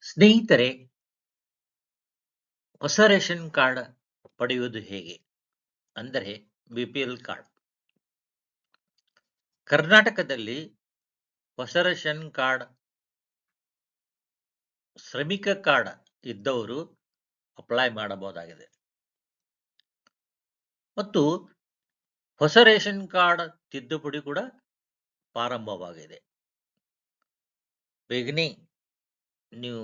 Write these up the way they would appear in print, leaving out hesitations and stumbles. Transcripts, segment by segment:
ಸ್ನೇಹಿತರೆ, ಹೊಸ ration card ಪಡೆಯುವುದು ಹೇಗೆ? ಅಂದರೆ ಬಿಪಿಎಲ್ ಕಾರ್ಡ್. ಕರ್ನಾಟಕದಲ್ಲಿ ಹೊಸ ರೇಷನ್ ಕಾರ್ಡ್, ಶ್ರಮಿಕ ಕಾರ್ಡ್ ಇದ್ದವರು ಅಪ್ಲೈ ಮಾಡಬಹುದಾಗಿದೆ. ಮತ್ತು ಹೊಸ ರೇಷನ್ ಕಾರ್ಡ್ ತಿದ್ದುಪಡಿ ಕೂಡ ಪ್ರಾರಂಭವಾಗಿದೆ. ಬೇಗನೆ ನೀವು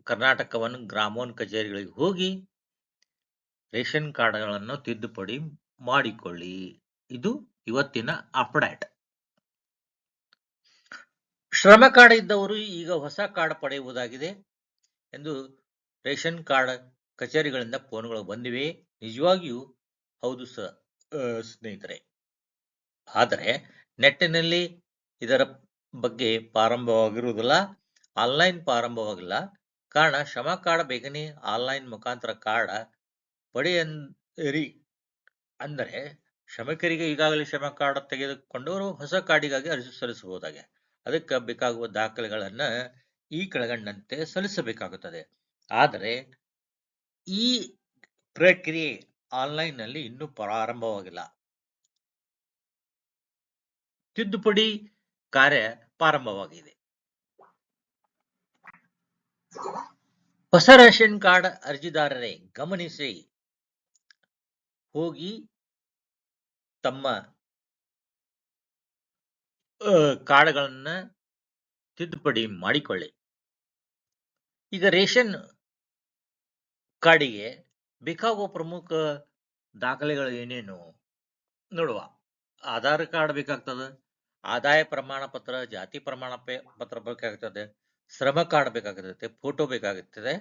ಕರ್ನಾಟಕವನ್ನು ಗ್ರಾಮೋನ್ ಕಚೇರಿಗಳಿಗೆ ಹೋಗಿ ರೇಷನ್ ಕಾರ್ಡ್ಗಳನ್ನು ತಿದ್ದುಪಡಿ ಮಾಡಿಕೊಳ್ಳಿ. ಇದು ಇವತ್ತಿನ ಅಪ್ಡೇಟ್. ಶ್ರಮ ಕಾರ್ಡ್ ಇದ್ದವರು ಈಗ ಹೊಸ ಕಾರ್ಡ್ ಪಡೆಯುವುದಾಗಿದೆ ಎಂದು ರೇಷನ್ ಕಾರ್ಡ್ ಕಚೇರಿಗಳಿಂದ ಫೋನ್ಗಳು ಬಂದಿವೆ. ನಿಜವಾಗಿಯೂ ಹೌದು ಸ್ನೇಹಿತರೆ. ಆದರೆ ನೆಟ್ಟಿನಲ್ಲಿ ಇದರ ಬಗ್ಗೆ ಪ್ರಾರಂಭವಾಗಿರುವುದಿಲ್ಲ, ಆನ್ಲೈನ್ ಪ್ರಾರಂಭವಾಗಿಲ್ಲ. ಕಾರಣ ಶ್ರಮ ಕಾರ್ಡ್ ಬೇಗನೆ ಆನ್ಲೈನ್ ಮುಖಾಂತರ ಕಾರ್ಡ್ ಪಡೆಯಿರಿ. ಅಂದರೆ ಶ್ರಮಿಕರಿಗೆ ಈಗಾಗಲೇ ಶ್ರಮ ಕಾರ್ಡ್ ತೆಗೆದುಕೊಂಡವರು ಹೊಸ ಕಾರ್ಡಿಗಾಗಿ ಅರ್ಜಿ ಸಲ್ಲಿಸಬಹುದಾಗಿದೆ. ಅದಕ್ಕೆ ಬೇಕಾಗುವ ದಾಖಲೆಗಳನ್ನು ಈ ಕೆಳಗಂಡಂತೆ ಸಲ್ಲಿಸಬೇಕಾಗುತ್ತದೆ. ಆದರೆ ಈ ಪ್ರಕ್ರಿಯೆ ಆನ್ಲೈನ್ ನಲ್ಲಿ ಇನ್ನೂ ಪ್ರಾರಂಭವಾಗಿಲ್ಲ. ತಿದ್ದುಪಡಿ ಕಾರ್ಯ ಪ್ರಾರಂಭವಾಗಿದೆ. ಹೊಸ ರೇಷನ್ ಕಾರ್ಡ್ ಅರ್ಜಿದಾರರೇ ಗಮನಿಸಿ, ಹೋಗಿ ತಮ್ಮ ಕಾರ್ಡ್ಗಳನ್ನ ತಿದ್ದುಪಡಿ ಮಾಡಿಕೊಳ್ಳಿ. ಈಗ ರೇಷನ್ ಕಾರ್ಡಿಗೆ ಬೇಕಾಗುವ ಪ್ರಮುಖ ದಾಖಲೆಗಳು ಏನೇನು ನೋಡುವ. ಆಧಾರ್ ಕಾರ್ಡ್ ಬೇಕಾಗ್ತದೆ, ಆದಾಯ ಪ್ರಮಾಣ ಪತ್ರ, ಜಾತಿ ಪ್ರಮಾಣ ಪತ್ರ ಬೇಕಾಗ್ತದೆ, ಶ್ರಮ ಕಾರ್ಡ್ ಬೇಕಾಗುತ್ತದೆ, ಫೋಟೋ ಬೇಕಾಗುತ್ತದೆ,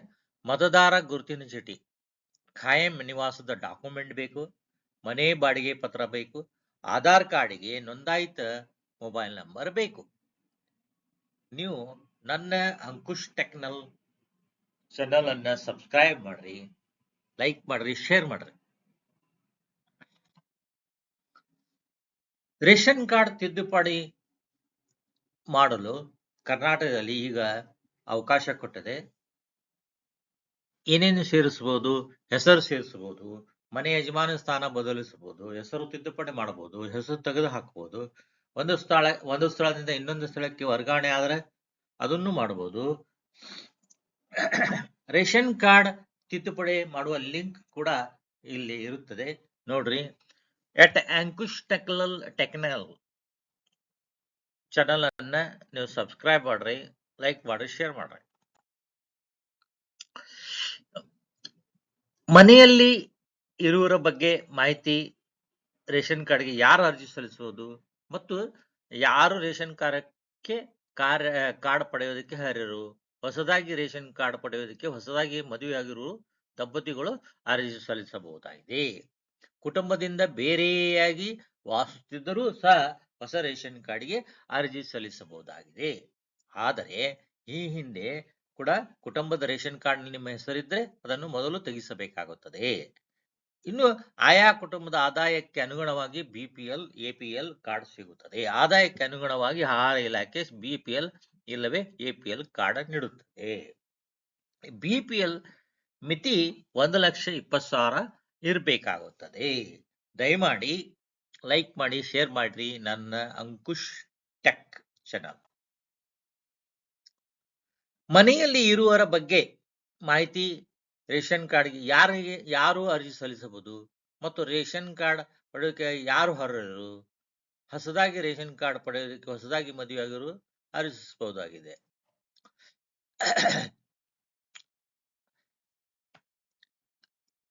ಮತದಾರ ಗುರುತಿನ ಚೀಟಿ, ಖಾಯಂ ನಿವಾಸದ ಡಾಕ್ಯುಮೆಂಟ್ ಬೇಕು, ಮನೆ ಬಾಡಿಗೆ ಪತ್ರ ಬೇಕು, ಆಧಾರ್ ಕಾರ್ಡಿಗೆ ನೋಂದಾಯಿತ ಮೊಬೈಲ್ ನಂಬರ್ ಬೇಕು. ನೀವು ನನ್ನ ಅಂಕುಶ್ ಟೆಕ್ನಲ್ ಚಾನಲ್ ಅನ್ನ ಸಬ್ಸ್ಕ್ರೈಬ್ ಮಾಡ್ರಿ, ಲೈಕ್ ಮಾಡ್ರಿ, ಶೇರ್ ಮಾಡ್ರಿ. ರೇಷನ್ ಕಾರ್ಡ್ ತಿದ್ದುಪಡಿ ಮಾಡಲು ಕರ್ನಾಟಕದಲ್ಲಿ ಈಗ ಅವಕಾಶ ಕೊಟ್ಟಿದೆ. ಏನೇನು ಸೇರಿಸಬಹುದು? ಹೆಸರು ಸೇರಿಸಬಹುದು, ಮನೆ ಯಜಮಾನ ಸ್ಥಾನ ಬದಲಿಸಬಹುದು, ಹೆಸರು ತಿದ್ದುಪಡಿ ಮಾಡಬಹುದು, ಹೆಸರು ತೆಗೆದು ಹಾಕಬಹುದು, ಒಂದು ಸ್ಥಳದಿಂದ ಇನ್ನೊಂದು ಸ್ಥಳಕ್ಕೆ ವರ್ಗಾವಣೆ ಆದ್ರೆ ಅದನ್ನು ಮಾಡಬಹುದು. ರೇಷನ್ ಕಾರ್ಡ್ ತಿದ್ದುಪಡಿ ಮಾಡುವ ಲಿಂಕ್ ಕೂಡ ಇಲ್ಲಿ ಇರುತ್ತದೆ, ನೋಡ್ರಿ. ಅಂಕುಶ್ ಟೆಕ್ನಲ್ ಚಾನಲ್ ಅನ್ನ ನೀವು ಸಬ್ಸ್ಕ್ರೈಬ್ ಮಾಡ್ರಿ, ಲೈಕ್ ಮಾಡ್ರಿ, ಶೇರ್ ಮಾಡ್ರಿ. ಮನೆಯಲ್ಲಿ ಇರುವವರ ಬಗ್ಗೆ ಮಾಹಿತಿ, ರೇಷನ್ ಕಾರ್ಡ್ಗೆ ಯಾರು ಅರ್ಜಿ ಸಲ್ಲಿಸಬಹುದು ಮತ್ತು ಯಾರು ರೇಷನ್ ಕಾರ್ಡ್ಗೆ ಕಾರ್ಡ್ ಪಡೆಯೋದಕ್ಕೆ ಅರ್ಹರು, ಹೊಸದಾಗಿ ರೇಷನ್ ಕಾರ್ಡ್ ಪಡೆಯೋದಕ್ಕೆ ಹೊಸದಾಗಿ ಮದುವೆಯಾಗಿರುವ ದಂಪತಿಗಳು ಅರ್ಜಿ ಸಲ್ಲಿಸಬಹುದಾಗಿದೆ. ಕುಟುಂಬದಿಂದ ಬೇರೆಯಾಗಿ ವಾಸಿಸುತ್ತಿದ್ದರೂ ಸಹ ಹೊಸ ರೇಷನ್ ಕಾರ್ಡ್ಗೆ ಅರ್ಜಿ ಸಲ್ಲಿಸಬಹುದಾಗಿದೆ. ಆದರೆ ಈ ಹಿಂದೆ ಕೂಡ ಕುಟುಂಬದ ರೇಷನ್ ಕಾರ್ಡ್ ನಿಮ್ಮ ಹೆಸರಿದ್ರೆ ಅದನ್ನು ಮೊದಲು ತೆಗೆಸಬೇಕಾಗುತ್ತದೆ. ಇನ್ನು ಆಯಾ ಕುಟುಂಬದ ಆದಾಯಕ್ಕೆ ಅನುಗುಣವಾಗಿ ಬಿಪಿಎಲ್, ಎಪಿಎಲ್ ಕಾರ್ಡ್ ಸಿಗುತ್ತದೆ. ಆದಾಯಕ್ಕೆ ಅನುಗುಣವಾಗಿ ಆಹಾರ ಇಲಾಖೆ ಬಿಪಿಎಲ್ ಇಲ್ಲವೇ ಎಪಿಎಲ್ ಕಾರ್ಡ್ ನೀಡುತ್ತದೆ. ಬಿಪಿಎಲ್ ಮಿತಿ 1,20,000 ಇರಬೇಕಾಗುತ್ತದೆ. ದಯಮಾಡಿ ಲೈಕ್ ಮಾಡಿ, ಶೇರ್ ಮಾಡ್ರಿ ನನ್ನ ಅಂಕುಶ್ ಟೆಕ್ ಚಾನಲ್. ಮನೆಯಲ್ಲಿ ಇರುವವರ ಬಗ್ಗೆ ಮಾಹಿತಿ, ರೇಷನ್ ಕಾರ್ಡ್ಗೆ ಯಾರು ಅರ್ಜಿ ಸಲ್ಲಿಸಬಹುದು ಮತ್ತು ರೇಷನ್ ಕಾರ್ಡ್ ಪಡೆಯೋಕೆ ಯಾರು ಅರ್ಹರು, ಹೊಸದಾಗಿ ರೇಷನ್ ಕಾರ್ಡ್ ಪಡೆಯೋದಕ್ಕೆ ಹೊಸದಾಗಿ ಮದುವೆಯಾಗಿರು ಅರ್ಜಿಸಬಹುದಾಗಿದೆ.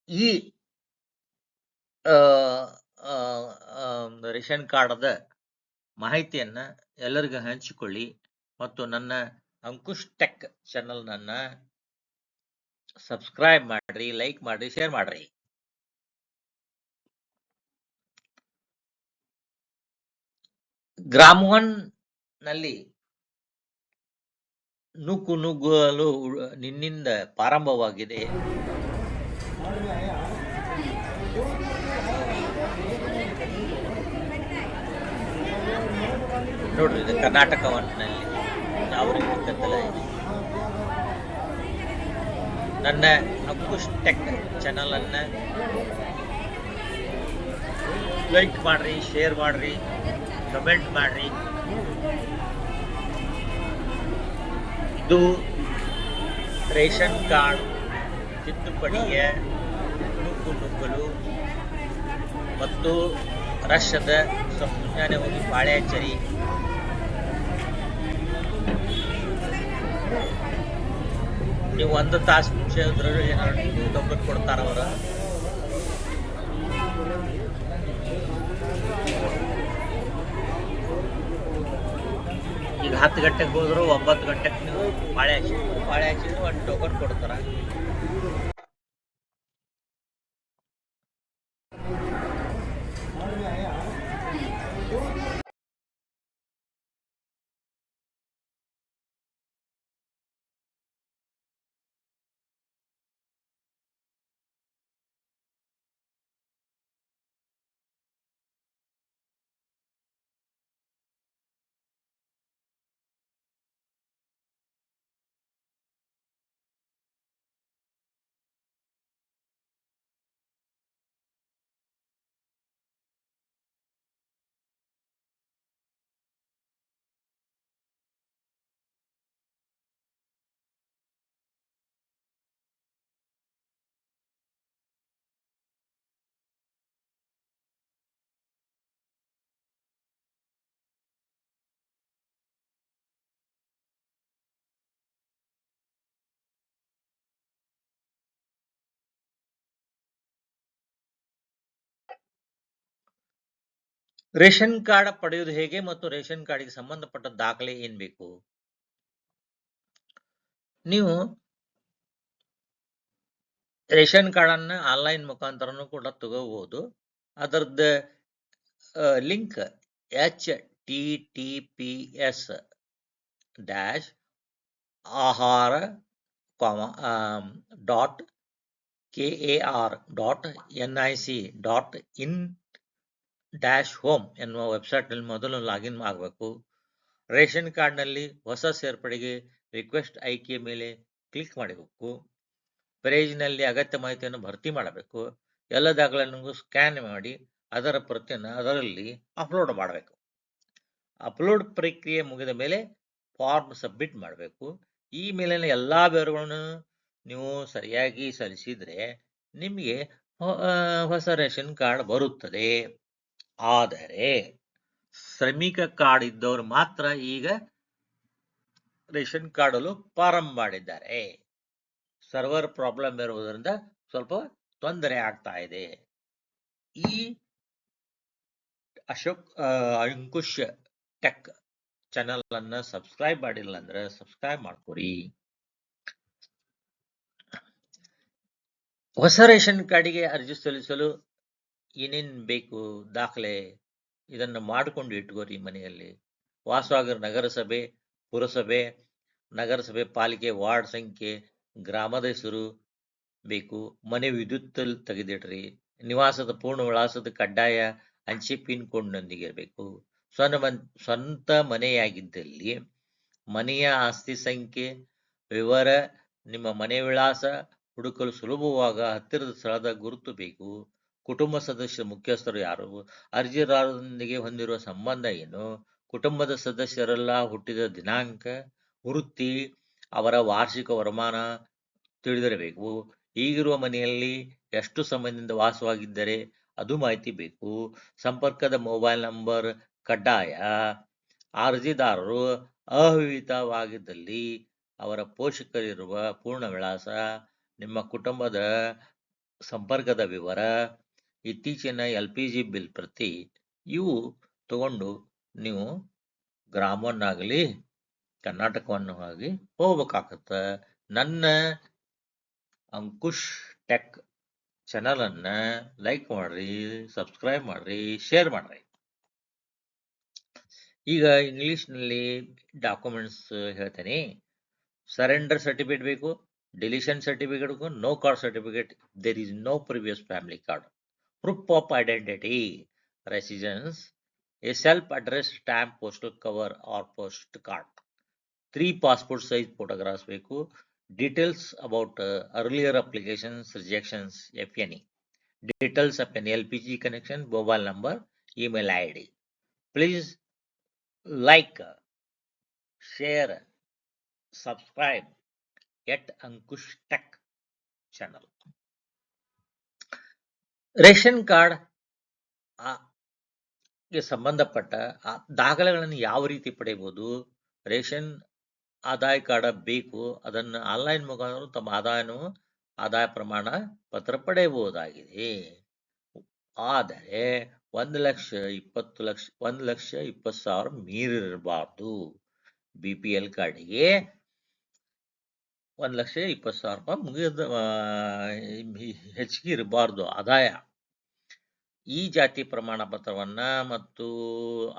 ಈ ರೇಷನ್ ಕಾರ್ಡ್ ಮಾಹಿತಿಯನ್ನ ಎಲ್ಲರಿಗೂ ಹಂಚಿಕೊಳ್ಳಿ ಮತ್ತು ನನ್ನ ಅಂಕುಶ್ ಟೆಕ್ ಚಾನಲ್ ನನ್ನ ಸಬ್ಸ್ಕ್ರೈಬ್ ಮಾಡ್ರಿ, ಲೈಕ್ ಮಾಡ್ರಿ, ಶೇರ್ ಮಾಡ್ರಿ. ಗ್ರಾಮೋನ್ ನಲ್ಲಿ ನುಗ್ಗಲು ನಿನ್ನಿಂದ ಪ್ರಾರಂಭವಾಗಿದೆ. ನೋಡ್ರಿ, ಇದು ಕರ್ನಾಟಕದಲ್ಲಿ ಯಾವ ರೀತಿ ಕತ್ತಲ ಇದೆ. ನನ್ನ ಅಂಕುಶ್ ಟೆಕ್ ಚಾನಲ್ ಅನ್ನ ಲೈಕ್ ಮಾಡ್ರಿ, ಶೇರ್ ಮಾಡ್ರಿ, ಕಮೆಂಟ್ ಮಾಡ್ರಿ. ಇದು ರೇಷನ್ ಕಾರ್ಡ್ ತಿದ್ದುಪಡಿಯ ನುಗ್ಗಲು ಮತ್ತು ರಷ್ಯದ ಮುಂಜಾನೆ ಹೋಗಿ ಬಾಳೆ ಹಚ್ಚರಿ. ನೀವು 1 ತಾಸು ಮುಂಚೆ ಡಬ್ಬಲ್ ಕೊಡ್ತಾರ ಅವರ. ಈಗ 10 ಗಂಟೆಗೆ ಹೋದ್ರು 9 ಗಂಟೆಗೆ ನೀವು ಬಾಳೆ ಹಚ್ಚಿದ್ರು 1 ಟೋಕನ್ ಕೊಡ್ತಾರ. ರೇಷನ್ ಕಾರ್ಡ್ ಪಡೆಯುವುದು ಹೇಗೆ ಮತ್ತು ರೇಷನ್ ಕಾರ್ಡ್ಗೆ ಸಂಬಂಧಪಟ್ಟ ದಾಖಲೆ ಏನ್ ಬೇಕು? ನೀವು ರೇಷನ್ ಕಾರ್ಡ್ ಅನ್ನ ಆನ್ಲೈನ್ ಮುಖಾಂತರನು ಕೂಡ ತಗೋಬಹುದು. ಅದರದ ಲಿಂಕ್ https://ahar.kar.nic.in-home ಎನ್ನುವ ವೆಬ್ಸೈಟ್ ನಲ್ಲಿ ಮೊದಲು ಲಾಗಿನ್ ಆಗಬೇಕು. ರೇಷನ್ ಕಾರ್ಡ್ ನಲ್ಲಿ ಹೊಸ ಸೇರ್ಪಡೆಗೆ ರಿಕ್ವೆಸ್ಟ್ ಆಯ್ಕೆಯ ಮೇಲೆ ಕ್ಲಿಕ್ ಮಾಡಬೇಕು. ಪೇಜ್ನಲ್ಲಿ ಅಗತ್ಯ ಮಾಹಿತಿಯನ್ನು ಭರ್ತಿ ಮಾಡಬೇಕು. ಎಲ್ಲ ದಾಖಲೆಗಳನ್ನು ಸ್ಕ್ಯಾನ್ ಮಾಡಿ ಅದರ ಪ್ರತಿಯನ್ನು ಅದರಲ್ಲಿ ಅಪ್ಲೋಡ್ ಮಾಡಬೇಕು. ಅಪ್ಲೋಡ್ ಪ್ರಕ್ರಿಯೆ ಮುಗಿದ ಮೇಲೆ ಫಾರ್ಮ್ ಸಬ್ಮಿಟ್ ಮಾಡಬೇಕು. ಈ ಮೇಲಿನ ಎಲ್ಲಾ ವಿವರಗಳನ್ನು ನೀವು ಸರಿಯಾಗಿ ಸಲ್ಲಿಸಿದ್ರೆ ನಿಮಗೆ ಹೊಸ ರೇಷನ್ ಕಾರ್ಡ್ ಬರುತ್ತದೆ. ಆದರೆ ಶ್ರಮಿಕ ಕಾರ್ಡ್ ಇದ್ದವರು ಮಾತ್ರ ಈಗ ರೇಷನ್ ಕಾರ್ಡ್ ಪ್ರಾರಂಭ ಮಾಡಿದ್ದಾರೆ. ಸರ್ವರ್ ಪ್ರಾಬ್ಲಮ್ ಇರುವುದರಿಂದ ಸ್ವಲ್ಪ ತೊಂದರೆ ಆಗ್ತಾ ಇದೆ. ಈ ಅಂಕುಶ್ ಟೆಕ್ ಚಾನಲ್ ಅನ್ನ ಸಬ್ಸ್ಕ್ರೈಬ್ ಮಾಡಿಲ್ಲ ಅಂದ್ರೆ ಸಬ್ಸ್ಕ್ರೈಬ್ ಮಾಡ್ಕೊರಿ. ಹೊಸ ರೇಷನ್ ಕಾರ್ಡಿಗೆ ಅರ್ಜಿ ಸಲ್ಲಿಸಲು ಏನೇನ್ ಬೇಕು ದಾಖಲೆ ಇದನ್ನು ಮಾಡಿಕೊಂಡು ಇಟ್ಕೋರಿ ಮನೆಯಲ್ಲಿ. ವಾಸವಾಗಿರೋ ನಗರಸಭೆ, ಪುರಸಭೆ, ನಗರಸಭೆ, ಪಾಲಿಕೆ, ವಾರ್ಡ್ ಸಂಖ್ಯೆ, ಗ್ರಾಮದ ಹೆಸರು ಬೇಕು. ಮನೆ ವಿದ್ಯುತ್ ತೆಗೆದಿಡ್ರಿ. ನಿವಾಸದ ಪೂರ್ಣ ವಿಳಾಸದ ಕಡ್ಡಾಯ ಅಂಚೆ ಪಿನ್ ಕೋಡ್ ನೊಂದಿಗೆ ಇರಬೇಕು. ಸ್ವಂತ ಮನೆಯಾಗಿದ್ದಲ್ಲಿ ಮನೆಯ ಆಸ್ತಿ ಸಂಖ್ಯೆ ವಿವರ, ನಿಮ್ಮ ಮನೆ ವಿಳಾಸ ಹುಡುಕಲು ಸುಲಭವಾಗ ಹತ್ತಿರದ ಸ್ಥಳದ ಗುರುತು ಬೇಕು. ಕುಟುಂಬ ಸದಸ್ಯರ ಮುಖ್ಯಸ್ಥರು ಯಾರು, ಅರ್ಜಿದಾರರೊಂದಿಗೆ ಹೊಂದಿರುವ ಸಂಬಂಧ ಏನು, ಕುಟುಂಬದ ಸದಸ್ಯರೆಲ್ಲ ಹುಟ್ಟಿದ ದಿನಾಂಕ, ವೃತ್ತಿ, ಅವರ ವಾರ್ಷಿಕ ವರಮಾನ ತಿಳಿದಿರಬೇಕು. ಈಗಿರುವ ಮನೆಯಲ್ಲಿ ಎಷ್ಟು ಸಮಯದಿಂದ ವಾಸವಾಗಿದ್ದರೆ ಅದು ಮಾಹಿತಿ ಬೇಕು. ಸಂಪರ್ಕದ ಮೊಬೈಲ್ ನಂಬರ್ ಕಡ್ಡಾಯ. ಅರ್ಜಿದಾರರು ಅವಿವಾಹಿತವಾಗಿದ್ದಲ್ಲಿ ಅವರ ಪೋಷಕರಿರುವ ಪೂರ್ಣ ವಿಳಾಸ, ನಿಮ್ಮ ಕುಟುಂಬದ ಸಂಪರ್ಕದ ವಿವರ, ಇತ್ತೀಚಿನ LPG ಬಿಲ್ ಪ್ರತಿ ಇವು ತಗೊಂಡು ನೀವು ಗ್ರಾಮವನ್ನಾಗಲಿ ಕರ್ನಾಟಕವನ್ನಾಗಲಿ ಹೋಗ್ಬೇಕಾಗತ್ತ. ನನ್ನ ಅಂಕುಶ್ ಟೆಕ್ ಚಾನಲ್ ಅನ್ನ ಲೈಕ್ ಮಾಡ್ರಿ, ಸಬ್ಸ್ಕ್ರೈಬ್ ಮಾಡ್ರಿ, ಶೇರ್ ಮಾಡ್ರಿ. ಈಗ ಇಂಗ್ಲಿಷ್ ನಲ್ಲಿ ಡಾಕ್ಯುಮೆಂಟ್ಸ್ ಹೇಳ್ತೇನೆ. ಸರೆಂಡರ್ ಸರ್ಟಿಫಿಕೇಟ್ ಬೇಕು, ಡಿಲಿಷನ್ ಸರ್ಟಿಫಿಕೇಟ್ ಬೇಕು, no card certificate, there is no previous family card, proof of identity, residence, a self address stamp, postal cover or post card, 3 passport size photographs ಬೇಕು, Details about earlier applications rejections, if any. Details of an LPG connection, mobile number, email ID. Please like, share, subscribe at Ankush Tech channel. Ration card ಗೆ ಸಂಬಂಧಪಟ್ಟ ದಾಖಲೆಗಳನ್ನು ಯಾವ ರೀತಿ ಪಡೆಯಬಹುದು? Ration ಆದಾಯ card ಬೇಕು, ಅದನ್ನು ಆನ್ಲೈನ್ ಮುಖಾಂತರ ತಮ್ಮ ಆದಾಯ ಪ್ರಮಾಣ ಪತ್ರ ಪಡೆಯಬಹುದಾಗಿದೆ. ಆದರೆ 1,20,000 ಮೀರಿರಬಾರ್ದು. BPL ಕಾರ್ಡಿಗೆ 1,20,000 ಹೆಚ್ಚಿಗೆ ಇರಬಾರ್ದು ಆದಾಯ. ಈ ಜಾತಿ ಪ್ರಮಾಣ ಪತ್ರವನ್ನ ಮತ್ತು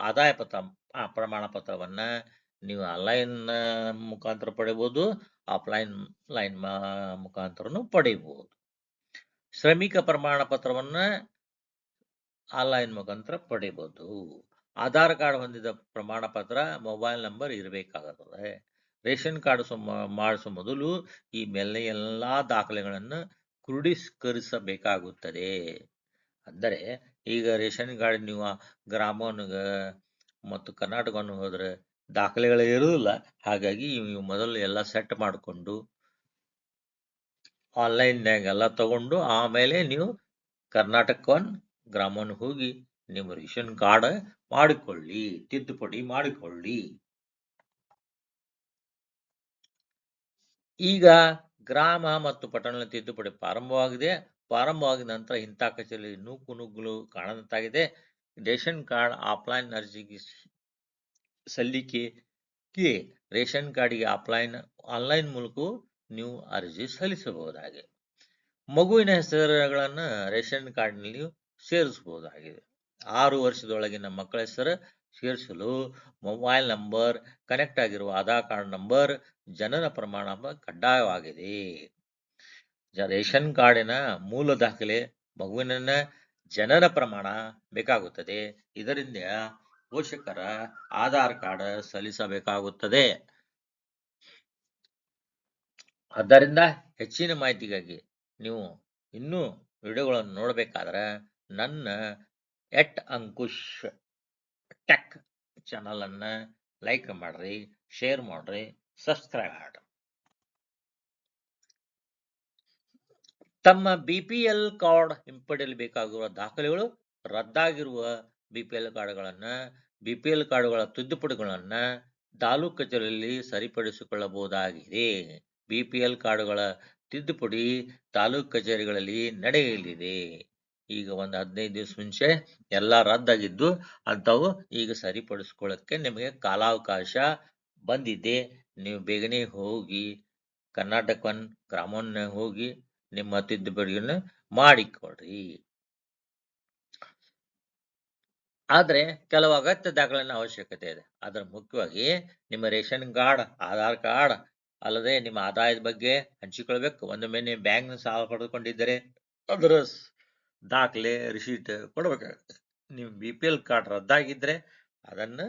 ಆದಾಯ ಪ್ರಮಾಣ ಪತ್ರವನ್ನ ನೀವು ಆನ್ಲೈನ್ ಮುಖಾಂತರ ಪಡೆಯಬಹುದು, ಆಫ್ಲೈನ್ ಮುಖಾಂತರನು ಪಡೆಯಬಹುದು. ಶ್ರಮಿಕ ಪ್ರಮಾಣ ಪತ್ರವನ್ನ ಆನ್ಲೈನ್ ಮುಖಾಂತರ ಪಡೆಯಬಹುದು. ಆಧಾರ್ ಕಾರ್ಡ್ ಹೊಂದಿದ ಪ್ರಮಾಣ ಪತ್ರ, ಮೊಬೈಲ್ ನಂಬರ್ ಇರಬೇಕಾಗುತ್ತದೆ. ರೇಷನ್ ಕಾರ್ಡ್ ಮಾಡಿಸುವ ಮೊದಲು ಈ ಎಲ್ಲಾ ದಾಖಲೆಗಳನ್ನು ಕ್ರೋಢೀಕರಿಸಬೇಕಾಗುತ್ತದೆ. ಅಂದರೆ ಈಗ ರೇಷನ್ ಕಾರ್ಡ್ ನೀವು ಗ್ರಾಮವನ್ಗೆ ಮತ್ತು ಕರ್ನಾಟಕವನ್ನು ಹೋದ್ರೆ ದಾಖಲೆಗಳು ಇರುವುದಿಲ್ಲ. ಹಾಗಾಗಿ ನೀವು ಮೊದಲು ಎಲ್ಲ ಸೆಟ್ ಮಾಡಿಕೊಂಡು ಆನ್ಲೈನ್ಯಾಗ ಎಲ್ಲ ತಗೊಂಡು ಆಮೇಲೆ ನೀವು ಕರ್ನಾಟಕವನ್ನು ಗ್ರಾಮವನ್ನು ಹೋಗಿ ನಿಮ್ಮ ರೇಷನ್ ಕಾರ್ಡ್ ಮಾಡಿಕೊಳ್ಳಿ, ತಿದ್ದುಪಡಿ ಮಾಡಿಕೊಳ್ಳಿ. ಈಗ ಗ್ರಾಮ ಮತ್ತು ಪಟ್ಟಣ ತಿದ್ದುಪಡಿ ಪ್ರಾರಂಭವಾಗಿದ ನಂತರ ಇಂಥ ಕಚೇರಿ ನೂಕುನುಗ್ಗಲು ಕಾಣದಂತಾಗಿದೆ. ರೇಷನ್ ಕಾರ್ಡ್ ಆಫ್ಲೈನ್ ಅರ್ಜಿಗೆ ಸಲ್ಲಿಕೆಗೆ ರೇಷನ್ ಕಾರ್ಡಿಗೆ ಆನ್ಲೈನ್ ಮೂಲಕ ನೀವು ಅರ್ಜಿ ಸಲ್ಲಿಸಬಹುದಾಗಿದೆ. ಮಗುವಿನ ಹೆಸರುಗಳನ್ನು ರೇಷನ್ ಕಾರ್ಡ್ನಲ್ಲಿ ಸೇರಿಸಬಹುದಾಗಿದೆ. 6 ವರ್ಷದೊಳಗಿನ ಮಕ್ಕಳ ಹೆಸರು ಸೇರಿಸಲು ಮೊಬೈಲ್ ನಂಬರ್, ಕನೆಕ್ಟ್ ಆಗಿರುವ ಆಧಾರ್ ಕಾರ್ಡ್ ನಂಬರ್, ಜನನ ಪ್ರಮಾಣ ಕಡ್ಡಾಯವಾಗಿದೆ. ರೇಷನ್ ಕಾರ್ಡಿನ ಮೂಲ ದಾಖಲೆ ಮಗುವಿನ ಜನನ ಪ್ರಮಾಣ ಬೇಕಾಗುತ್ತದೆ. ಇದರಿಂದ ಪೋಷಕರ ಆಧಾರ್ ಕಾರ್ಡ್ ಸಲ್ಲಿಸಬೇಕಾಗುತ್ತದೆ. ಆದ್ದರಿಂದ ಹೆಚ್ಚಿನ ಮಾಹಿತಿಗಾಗಿ ನೀವು ಇನ್ನೂ ವಿಡಿಯೋಗಳನ್ನು ನೋಡಬೇಕಾದ್ರೆ ನನ್ನ @ಅಂಕುಶ್ ಟೆಕ್ ಚಾನಲ್ ಅನ್ನ ಲೈಕ್ ಮಾಡ್ರಿ, ಶೇರ್ ಮಾಡ್ರಿ, ಸಬ್ಸ್ಕ್ರೈಬ್ ಮಾಡ್ರಿ. ತಮ್ಮ BPL ಕಾರ್ಡ್ ಹಿಂಪಡೆಯಲು ಬೇಕಾಗಿರುವ ದಾಖಲೆಗಳು: ರದ್ದಾಗಿರುವ BPL ಕಾರ್ಡ್ಗಳ ತಿದ್ದುಪಡಿಗಳನ್ನ ತಾಲೂಕು ಕಚೇರಿಯಲ್ಲಿ ಸರಿಪಡಿಸಿಕೊಳ್ಳಬಹುದಾಗಿದೆ. BPL ಕಾರ್ಡ್ಗಳ ತಿದ್ದುಪಡಿ ತಾಲೂಕು ಕಚೇರಿಗಳಲ್ಲಿ ನಡೆಯಲಿದೆ. ಈಗ ಒಂದು 15 ದಿವಸ ಮುಂಚೆ ಎಲ್ಲ ರದ್ದಾಗಿದ್ದು ಅಂಥವು ಈಗ ಸರಿಪಡಿಸ್ಕೊಳ್ಳಕ್ಕೆ ನಿಮಗೆ ಕಾಲಾವಕಾಶ ಬಂದಿದೆ. ನೀವು ಬೇಗನೆ ಹೋಗಿ ಕರ್ನಾಟಕವನ್ನು ಗ್ರಾಮವನ್ನು ಹೋಗಿ ನಿಮ್ಮ ತಿದ್ದುಪಡಿಯನ್ನು ಮಾಡಿಕೊಡ್ರಿ. ಆದ್ರೆ ಕೆಲವು ಅಗತ್ಯ ದಾಖಲೆಗಳ ಅವಶ್ಯಕತೆ ಇದೆ. ಅದರ ಮುಖ್ಯವಾಗಿ ನಿಮ್ಮ ರೇಷನ್ ಕಾರ್ಡ್, ಆಧಾರ್ ಕಾರ್ಡ್ ಅಲ್ಲದೆ ನಿಮ್ಮ ಆದಾಯದ ಬಗ್ಗೆ ಹಂಚಿಕೊಳ್ಬೇಕು. ಒಂದೊಮ್ಮೆ ನೀವು ಬ್ಯಾಂಕ್ ಸಾಲ ಪಡೆದುಕೊಂಡಿದ್ದರೆ ಅದರ ದಾಖಲೆ ರಿಸೀಟ್ ಕೊಡಬೇಕಾಗುತ್ತೆ. ನೀವು BPL ಕಾರ್ಡ್ ರದ್ದಾಗಿದ್ರೆ ಅದನ್ನು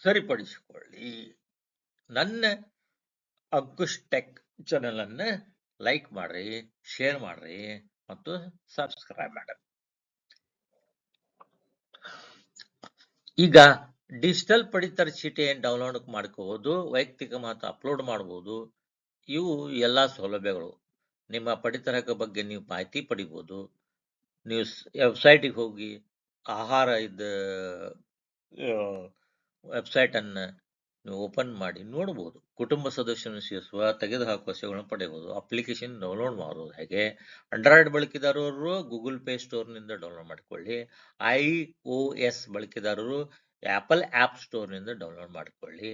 ಸರಿಪಡಿಸಿಕೊಳ್ಳಿ. ನನ್ನ ಅಂಕುಶ್ ಟೆಕ್ ಚಾನೆಲ್ ಅನ್ನ ಲೈಕ್ ಮಾಡ್ರಿ, ಶೇರ್ ಮಾಡ್ರಿ ಮತ್ತು ಸಬ್ಸ್ಕ್ರೈಬ್ ಮಾಡ್ರಿ. ಈಗ ಡಿಜಿಟಲ್ ಪಡಿತರ ಚೀಟಿಯನ್ನು ಡೌನ್ಲೋಡ್ ಮಾಡ್ಕೋಬಹುದು, ವೈಯಕ್ತಿಕ ಮಾಹಿತಿ ಅಪ್ಲೋಡ್ ಮಾಡಬಹುದು. ಇವು ಎಲ್ಲಾ ಸೌಲಭ್ಯಗಳು. ನಿಮ್ಮ ಪಡಿತರ ಹಕ್ಕು ಬಗ್ಗೆ ನೀವು ಮಾಹಿತಿ ಪಡಿಬಹುದು. ನೀವು ವೆಬ್ಸೈಟಿಗೆ ಹೋಗಿ ಆಹಾರ ವೆಬ್ಸೈಟ್ ಅನ್ನ ನೀವು ಓಪನ್ ಮಾಡಿ ನೋಡಬಹುದು. ಕುಟುಂಬ ಸದಸ್ಯರನ್ನು ಸೇರಿಸುವ, ತೆಗೆದುಹಾಕುವ ಸೇವೆಗಳನ್ನು ಪಡೆಯಬಹುದು. ಅಪ್ಲಿಕೇಶನ್ ಡೌನ್ಲೋಡ್ ಮಾಡೋದು ಹೇಗೆ? ಆಂಡ್ರಾಯ್ಡ್ ಬಳಕೆದಾರರು ಗೂಗಲ್ ಪ್ಲೇ ಸ್ಟೋರ್ನಿಂದ ಡೌನ್ಲೋಡ್ ಮಾಡಿಕೊಳ್ಳಿ. iOS ಬಳಕೆದಾರರು ಆಪಲ್ ಆಪ್ ಸ್ಟೋರ್ನಿಂದ ಡೌನ್ಲೋಡ್ ಮಾಡಿಕೊಳ್ಳಿ.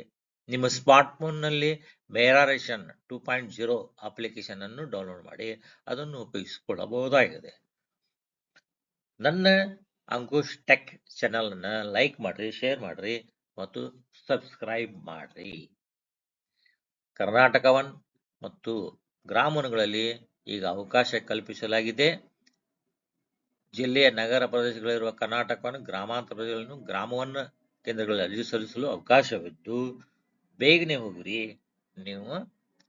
ನಿಮ್ಮ ಸ್ಮಾರ್ಟ್ಫೋನ್ನಲ್ಲಿ ಮೇರಾ ರೇಷನ್ 2.0 ಅಪ್ಲಿಕೇಶನ್ ಅನ್ನು ಡೌನ್ಲೋಡ್ ಮಾಡಿ ಅದನ್ನು ಉಪಯೋಗಿಸಿಕೊಳ್ಳಬಹುದಾಗಿದೆ. ನನ್ನ ಅಂಕುಶ್ ಟೆಕ್ ಚಾನೆಲ್ ಅನ್ನ ಲೈಕ್ ಮಾಡ್ರಿ, ಶೇರ್ ಮಾಡ್ರಿ ಮತ್ತು ಸಬ್ಸ್ಕ್ರೈಬ್ ಮಾಡ್ರಿ. ಕರ್ನಾಟಕವನ್ ಮತ್ತು ಗ್ರಾಮಗಳಲ್ಲಿ ಈಗ ಅವಕಾಶ ಕಲ್ಪಿಸಲಾಗಿದೆ. ಜಿಲ್ಲೆಯ ನಗರ ಪ್ರದೇಶಗಳಿರುವ ಕರ್ನಾಟಕವನ್ನು, ಗ್ರಾಮಾಂತರ ಪ್ರದೇಶಗಳನ್ನು ಗ್ರಾಮವನ್ನ ಕೇಂದ್ರಗಳಲ್ಲಿ ಅರ್ಜಿ ಸಲ್ಲಿಸಲು ಅವಕಾಶವಿದ್ದು ಬೇಗನೆ ಹೋಗ್ರಿ. ನೀವು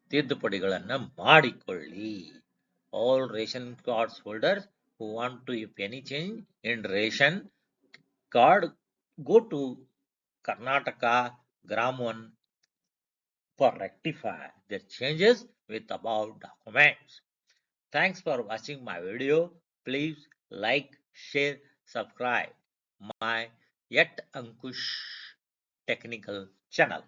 ತಿದ್ದುಪಡಿಗಳನ್ನ ಮಾಡಿಕೊಳ್ಳಿ. All ration cards holders who want to, if any change in ration card, go to Karnataka Gram 1 for rectify their changes with above documents. Thanks for watching my video. Please like, share, subscribe my Yet Ankush technical channel.